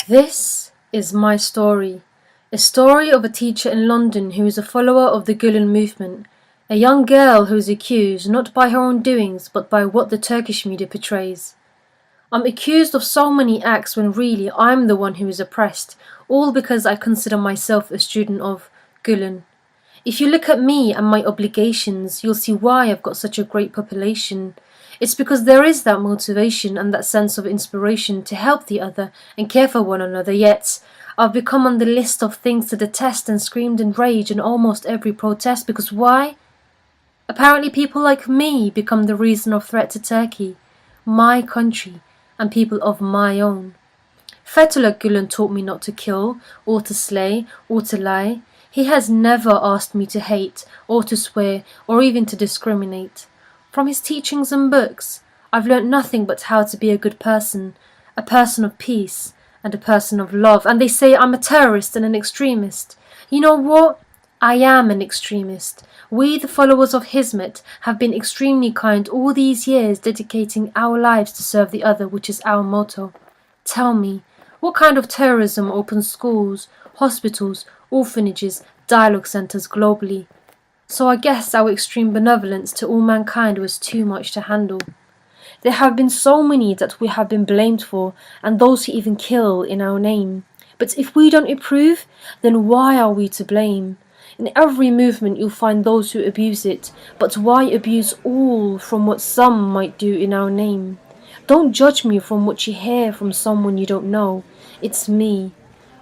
This is my story, a story of a teacher in London who is a follower of the Gülen movement, a young girl who is accused not by her own doings but by what the Turkish media portrays. I'm accused of so many acts when really I'm the one who is oppressed, all because I consider myself a student of Gülen. If you look at me and my obligations, you'll see why I've got such a great population. It's because there is that motivation and that sense of inspiration to help the other and care for one another, yet I've become on the list of things to detest and screamed in rage in almost every protest, because why? Apparently people like me become the reason of threat to Turkey, my country, and people of my own. Fethullah Gülen taught me not to kill, or to slay, or to lie. He has never asked me to hate, or to swear, or even to discriminate. From his teachings and books, I've learnt nothing but how to be a good person, a person of peace, and a person of love. And they say I'm a terrorist and an extremist. You know what? I am an extremist. We, the followers of Hizmet, have been extremely kind all these years, dedicating our lives to serve the other, which is our motto. Tell me, what kind of terrorism opens schools, hospitals, orphanages, dialogue centres globally? So I guess our extreme benevolence to all mankind was too much to handle. There have been so many that we have been blamed for, and those who even kill in our name. But if we don't approve, then why are we to blame? In every movement you'll find those who abuse it, but why abuse all from what some might do in our name? Don't judge me from what you hear from someone you don't know. It's me.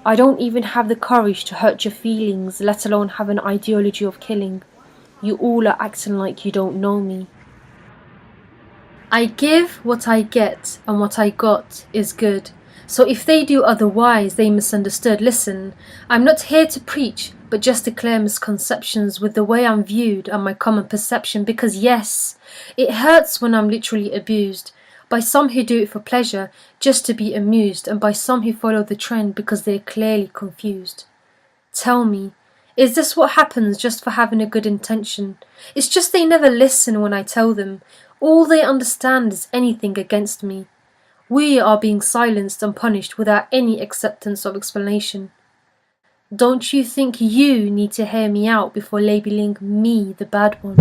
I don't even have the courage to hurt your feelings, let alone have an ideology of killing. You all are acting like you don't know me. I give what I get, and what I got is good. So if they do otherwise, they misunderstood. Listen, I'm not here to preach, but just to clear misconceptions with the way I'm viewed and my common perception, because yes, it hurts when I'm literally abused. By some who do it for pleasure, just to be amused, and by some who follow the trend because they're clearly confused. Tell me, is this what happens just for having a good intention? It's just they never listen when I tell them. All they understand is anything against me. We are being silenced and punished without any acceptance of explanation. Don't you think you need to hear me out before labelling me the bad one?